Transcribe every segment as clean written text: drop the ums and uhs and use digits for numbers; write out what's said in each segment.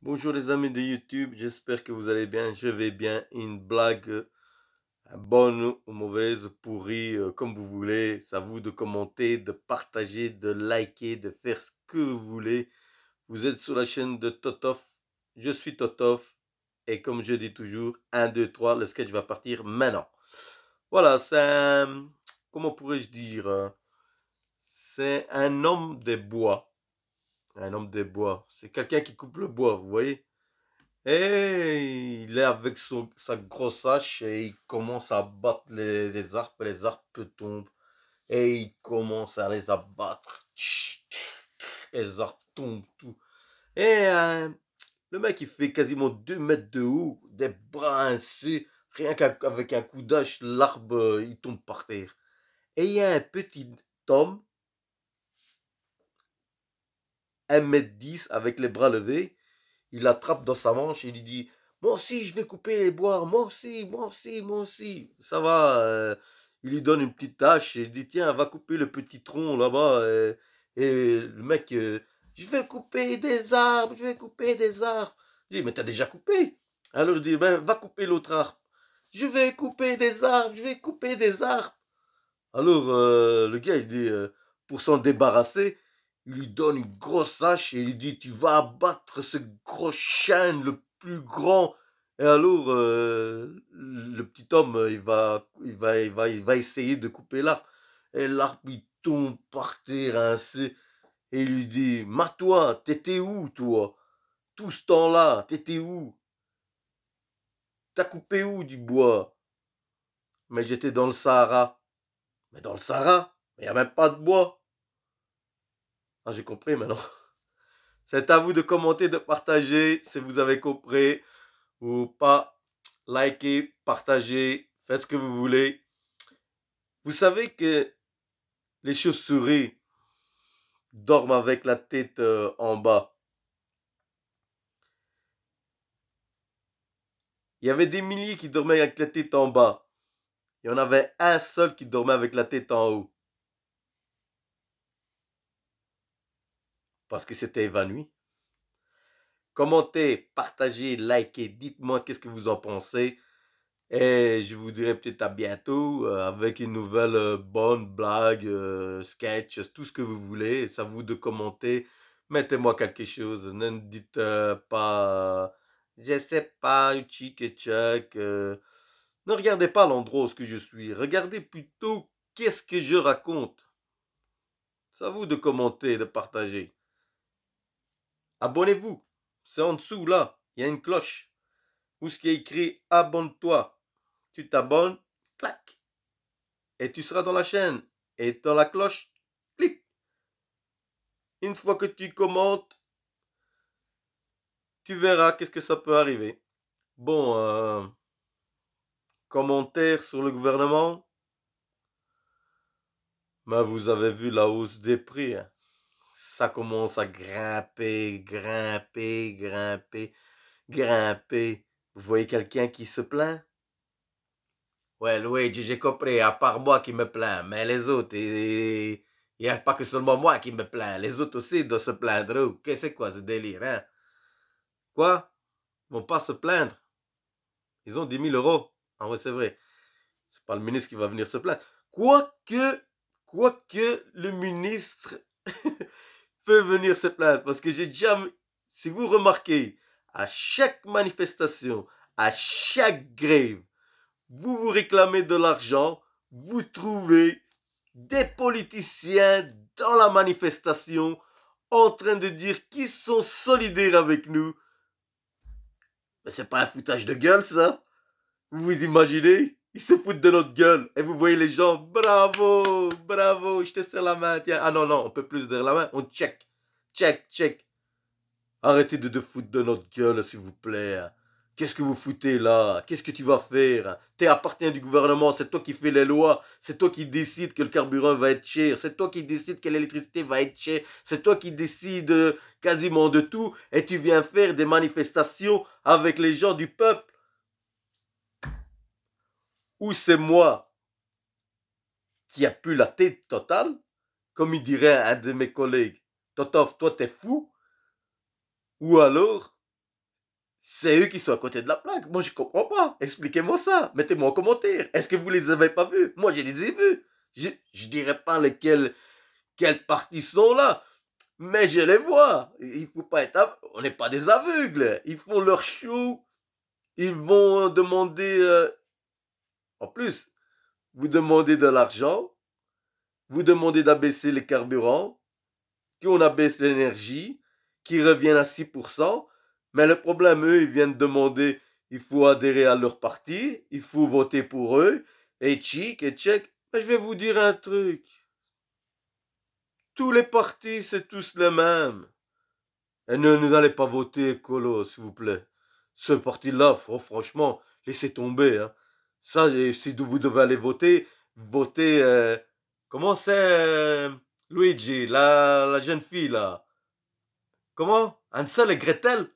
Bonjour les amis de YouTube, j'espère que vous allez bien, je vais bien. Une blague bonne ou mauvaise, pourrie, comme vous voulez. C'est à vous de commenter, de partager, de liker, de faire ce que vous voulez. Vous êtes sur la chaîne de Totof, je suis Totof. Et comme je dis toujours, un, 2, 3, le sketch va partir maintenant. Voilà, comment pourrais-je dire, c'est un homme des bois. Un homme des bois, c'est quelqu'un qui coupe le bois, vous voyez. Et il est avec sa grosse hache et il commence à battre les arbres tombent et il commence à les abattre. Les arbres tombent, tout. Et le mec il fait quasiment 2 mètres de haut, des bras ainsi, rien qu'avec un coup d'hache, l'arbre il tombe par terre. Et il y a un petit homme, 1 m 10 avec les bras levés, il l'attrape dans sa manche et il lui dit moi aussi je vais couper les bois, moi aussi, moi aussi, moi aussi. Ça va, il lui donne une petite tâche et il dit tiens, va couper le petit tronc là-bas. Et le mec, je vais couper des arbres, je vais couper des arbres. Il dit mais t'as déjà coupé. Alors il dit ben va couper l'autre arbre. Je vais couper des arbres, je vais couper des arbres. Alors, le gars, il dit, pour s'en débarrasser, il lui donne une grosse hache et il lui dit, tu vas abattre ce gros chêne le plus grand. Et alors, le petit homme, il va essayer de couper l'arbre. Et l'arbre, il tombe par terre ainsi. Et il lui dit, toi, t'étais où, toi? Tout ce temps-là, t'étais où? T'as coupé où du bois? Mais j'étais dans le Sahara. Mais dans le Sahara, il n'y a même pas de bois. Ah, j'ai compris maintenant. C'est à vous de commenter, de partager si vous avez compris ou pas. Likez, partagez, faites ce que vous voulez. Vous savez que les chauves-souris dorment avec la tête en bas. Il y avait des milliers qui dormaient avec la tête en bas. Il y en avait un seul qui dormait avec la tête en haut. Parce que c'était évanoui. Commentez, partagez, likez, dites-moi qu'est-ce que vous en pensez. Et je vous dirai peut-être à bientôt avec une nouvelle bonne blague, sketch, tout ce que vous voulez. C'est à vous de commenter. Mettez-moi quelque chose. Ne me dites pas, je sais pas, tchic et tchac. Ne regardez pas l'endroit où ce que je suis. Regardez plutôt qu'est-ce que je raconte. C'est à vous de commenter, de partager. Abonnez-vous. C'est en dessous là. Il y a une cloche. Où ce qui est écrit abonne-toi. Tu t'abonnes, clac. Et tu seras dans la chaîne. Et dans la cloche, clique. Une fois que tu commentes, tu verras qu'est-ce que ça peut arriver. Bon, commentaire sur le gouvernement. Mais vous avez vu la hausse des prix. Hein. Ça commence à grimper, grimper, grimper, grimper. Vous voyez quelqu'un qui se plaint? Ouais, Luigi, j'ai compris, à part moi qui me plains, mais les autres, il n'y a pas que seulement moi qui me plains, les autres aussi doivent se plaindre. Qu'est-ce que c'est quoi ce délire, hein? Quoi? Ils vont pas se plaindre. Ils ont 10 000 euros. Ah ouais, c'est vrai. C'est pas le ministre qui va venir se plaindre. Quoique le ministre peut venir se plaindre. Parce que j'ai déjà, si vous remarquez, à chaque manifestation, à chaque grève, vous vous réclamez de l'argent, vous trouvez des politiciens dans la manifestation en train de dire qu'ils sont solidaires avec nous. Mais c'est pas un foutage de gueule, ça. Vous vous imaginez? Ils se foutent de notre gueule. Et vous voyez les gens, bravo, bravo, je te serre la main, tiens. Ah non, non, on peut plus serrer la main, on check. Check, check. Arrêtez de foutre de notre gueule, s'il vous plaît. Qu'est-ce que vous foutez là? Qu'est-ce que tu vas faire? T'es appartient du gouvernement, c'est toi qui fais les lois, c'est toi qui décides que le carburant va être cher, c'est toi qui décides que l'électricité va être chère, c'est toi qui décides quasiment de tout, et tu viens faire des manifestations avec les gens du peuple. Ou c'est moi qui a plus la tête totale, comme il dirait un de mes collègues. Totov, toi t'es fou? Ou alors, C'est eux qui sont à côté de la plaque. Moi, je comprends pas. Expliquez-moi ça. Mettez-moi en commentaire. Est-ce que vous les avez pas vus? Moi, je les ai vus. Je dirais pas quelles parties sont là. Mais je les vois. Il faut pas être on n'est pas des aveugles. Ils font leur show. Ils vont demander en plus, vous demandez de l'argent, vous demandez d'abaisser les carburants, qu'on abaisse l'énergie, qu'ils reviennent à 6%. Mais le problème, eux, ils viennent demander, il faut adhérer à leur parti, il faut voter pour eux, et chic, et check. Mais je vais vous dire un truc. Tous les partis, c'est tous les mêmes. Et ne allez pas voter écolo, s'il vous plaît. Ce parti-là, franchement, laissez tomber. Hein. Ça, si vous devez aller voter, votez... comment c'est Luigi, la jeune fille, là. Comment Hansel et Gretel.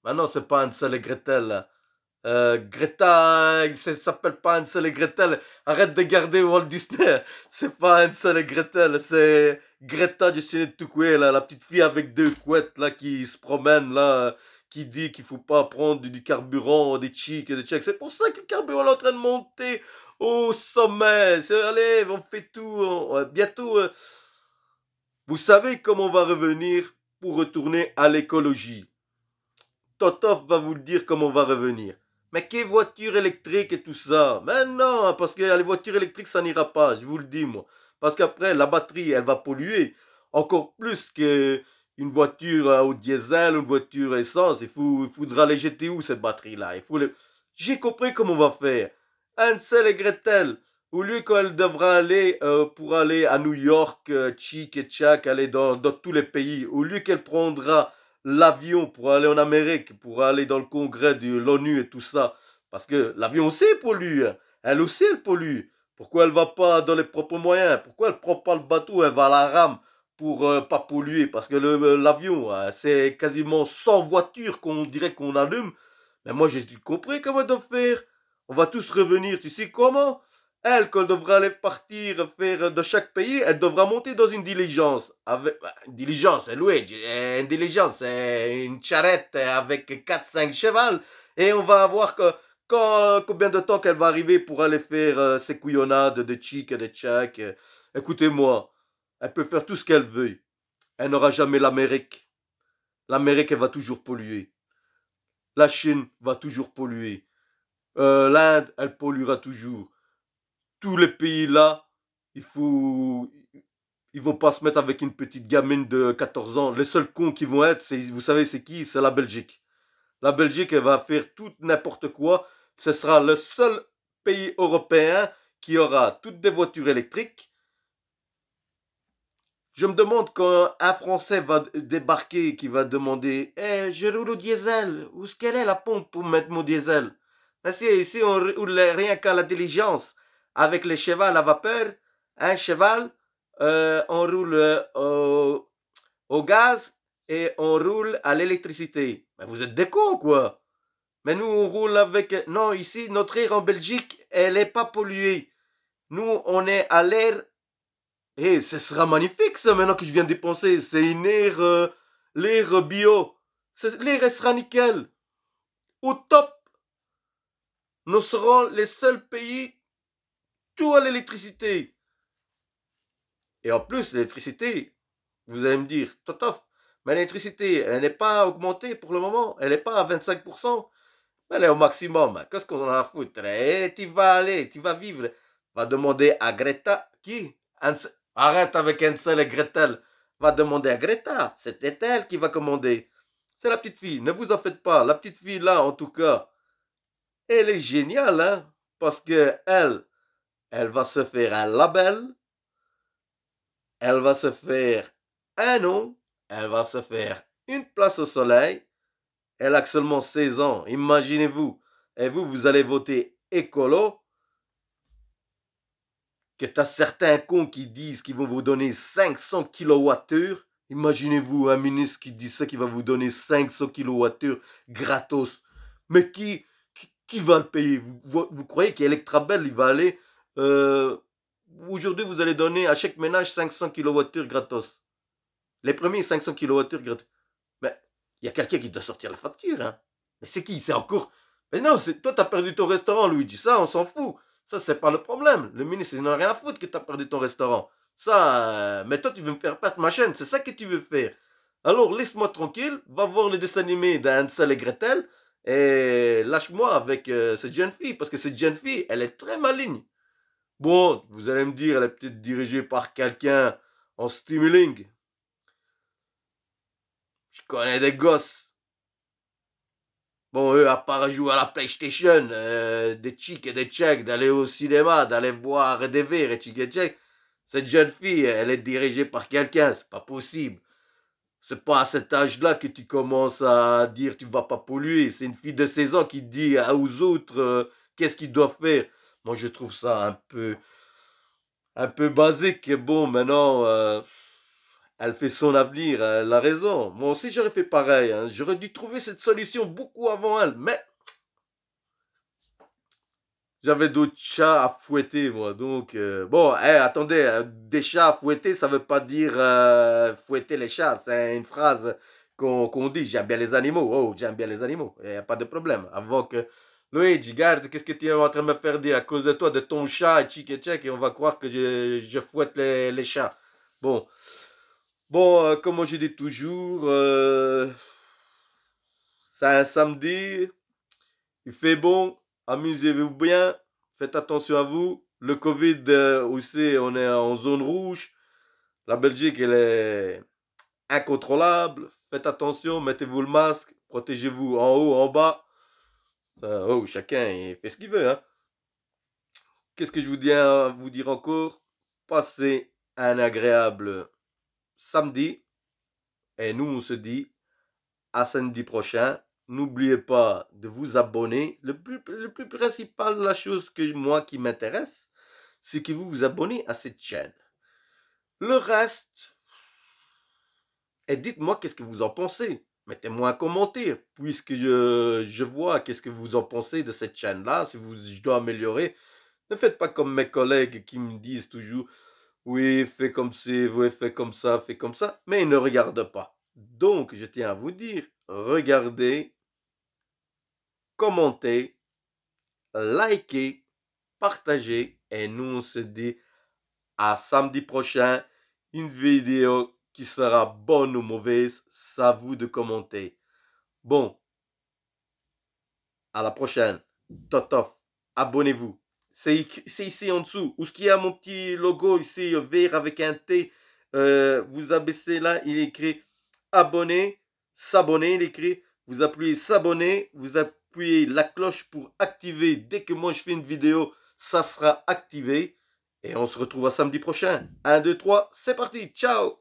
Ah non, c'est pas Hansel et Gretel. Là. Greta, ça s'appelle pas Hansel et Gretel. Arrête de garder Walt Disney. C'est pas Hansel et Gretel, c'est Greta de Chénet Tukwe, là, la petite fille avec deux couettes là qui se promène là, qui dit qu'il faut pas prendre du carburant, des chics et des checks. C'est pour ça que le carburant est en train de monter au sommet. Allez, on fait tout. Bientôt, vous savez comment on va revenir pour retourner à l'écologie. Totov va vous le dire comment on va revenir. Mais quelle voiture électrique et tout ça? Mais non, parce que les voitures électriques, ça n'ira pas, je vous le dis, moi. Parce qu'après, la batterie, elle va polluer. Encore plus qu'une voiture au diesel, une voiture essence. Il faudra les jeter où, cette batterie-là? J'ai compris comment on va faire. Hansel et Gretel, au lieu qu'elle devra aller pour aller à New York, chic et tchac, aller dans tous les pays, au lieu qu'elle prendra l'avion pour aller en Amérique, pour aller dans le congrès de l'ONU et tout ça. Parce que l'avion aussi pollue. Hein. Elle aussi, elle pollue. Pourquoi elle va pas dans les propres moyens? Pourquoi elle prend pas le bateau, elle va à la rame pour pas polluer? Parce que l'avion, c'est quasiment 100 voitures qu'on dirait qu'on allume. Mais moi, j'ai compris comment elle doit faire. On va tous revenir, tu sais comment? Elle, quand elle devra aller partir faire de chaque pays, elle devra monter dans une diligence. Une diligence, Luigi, une diligence, c'est une charrette avec 4-5 chevals. Et on va voir combien de temps qu'elle va arriver pour aller faire ses couillonnades de chic et de tchac. Écoutez-moi, elle peut faire tout ce qu'elle veut. Elle n'aura jamais l'Amérique. L'Amérique, elle va toujours polluer. La Chine va toujours polluer. L'Inde, elle polluera toujours. Tous les pays là, il faut, ils vont pas se mettre avec une petite gamine de 14 ans. Les seuls cons qui vont être, vous savez c'est qui? C'est la Belgique. La Belgique, elle va faire tout n'importe quoi. Ce sera le seul pays européen qui aura toutes des voitures électriques. Je me demande quand un Français va débarquer, qui va demander je roule au diesel. Où est-ce qu'elle est la pompe pour mettre mon diesel? Mais si ici on roule rien qu'à la diligence, avec les chevals à vapeur, un cheval, on roule au gaz et on roule à l'électricité. Mais vous êtes des cons, quoi. Mais nous, on roule avec... Non, ici, notre air en Belgique, elle n'est pas polluée. Nous, on est à l'air... Eh, ce sera magnifique, ça, maintenant que je viens de penser. C'est une air... l'air bio. L'air sera nickel. Au top. Nous serons les seuls pays tout à l'électricité. Et en plus, l'électricité, vous allez me dire, Totof, mais l'électricité, elle n'est pas augmentée pour le moment. Elle n'est pas à 25%. Elle est au maximum. Qu'est-ce qu'on en a à foutre? Eh, tu vas aller, tu vas vivre. Va demander à Greta. Qui? Arrête avec Hansel et Gretel. Va demander à Greta. C'était elle qui va commander. C'est la petite fille. Ne vous en faites pas. La petite fille là, en tout cas, elle est géniale, hein? Parce que elle va se faire un label. Elle va se faire un nom. Elle va se faire une place au soleil. Elle a seulement 16 ans, imaginez-vous. Et vous, vous allez voter écolo. Que t'as certains cons qui disent qu'ils vont vous donner 500 kWh. Imaginez-vous un ministre qui dit ça, qui va vous donner 500 kWh gratos. Mais qui va le payer? Vous croyez qu'Electrabel, il va aller... aujourd'hui, vous allez donner à chaque ménage 500 kWh gratos. Les premiers 500 kWh gratos. Mais il y a quelqu'un qui doit sortir la facture, hein. Mais c'est qui? C'est encore... Mais non, toi, t'as perdu ton restaurant, Luigi. Ça, on s'en fout. Ça, c'est pas le problème. Le ministre, il n'en a rien à foutre que t'as perdu ton restaurant. Ça, mais toi, tu veux me faire perdre ma chaîne. C'est ça que tu veux faire. Alors, laisse-moi tranquille. Va voir les dessins animés d'Hansel et Gretel. Et lâche-moi avec cette jeune fille. Parce que cette jeune fille, elle est très maligne. Bon, vous allez me dire, elle est peut-être dirigée par quelqu'un en stimuling. Je connais des gosses. Bon, eux, à part jouer à la PlayStation, des chics et des tchèques, d'aller au cinéma, d'aller boire des verres et chics et tchèques, cette jeune fille, elle est dirigée par quelqu'un, c'est pas possible. C'est pas à cet âge-là que tu commences à dire tu vas pas polluer. C'est une fille de 16 ans qui dit aux autres qu'est-ce qu'ils doivent faire. Moi, je trouve ça un peu basique. Bon, maintenant, elle fait son avenir, elle a raison. Moi aussi, j'aurais fait pareil, hein. J'aurais dû trouver cette solution beaucoup avant elle. Mais j'avais d'autres chats à fouetter, moi. Donc, bon, attendez, des chats à fouetter, ça veut pas dire fouetter les chats. C'est une phrase qu'on dit. J'aime bien les animaux. Oh, j'aime bien les animaux. Il n'y a pas de problème. Avant que... Luigi, garde, qu'est-ce que tu es en train de me faire dire à cause de toi, de ton chat, et tchic et tchèque, et on va croire que je fouette les chats. Bon, bon, comme je dis toujours, c'est un samedi, il fait bon, amusez-vous bien, faites attention à vous. Le Covid aussi, on est en zone rouge. La Belgique, elle est incontrôlable. Faites attention, mettez-vous le masque, protégez-vous en haut, en bas. Oh, chacun il fait ce qu'il veut, hein. Qu'est-ce que je vous dire encore? Passez un agréable samedi. Et nous, on se dit à samedi prochain. N'oubliez pas de vous abonner. Le plus principal, la chose que moi qui m'intéresse, c'est que vous vous abonnez à cette chaîne. Le reste, et dites-moi qu'est-ce que vous en pensez. Mettez-moi un commentaire, puisque je vois qu'est-ce que vous en pensez de cette chaîne-là, si je dois améliorer. Ne faites pas comme mes collègues qui me disent toujours, oui, fais comme ci, oui, fais comme ça, mais ils ne regardent pas. Donc, je tiens à vous dire, regardez, commentez, likez, partagez, et nous on se dit à samedi prochain, une vidéo qui sera bonne ou mauvaise, c'est à vous de commenter. Bon, à la prochaine. Totof, abonnez-vous. C'est ici en dessous. Où est-ce qu'il y a mon petit logo ici, vert avec un T. Vous abaissez là, il est écrit abonner, s'abonner, il est écrit. Vous appuyez s'abonner, vous appuyez la cloche pour activer. Dès que moi je fais une vidéo, ça sera activé. Et on se retrouve à samedi prochain. 1, 2, 3, c'est parti. Ciao!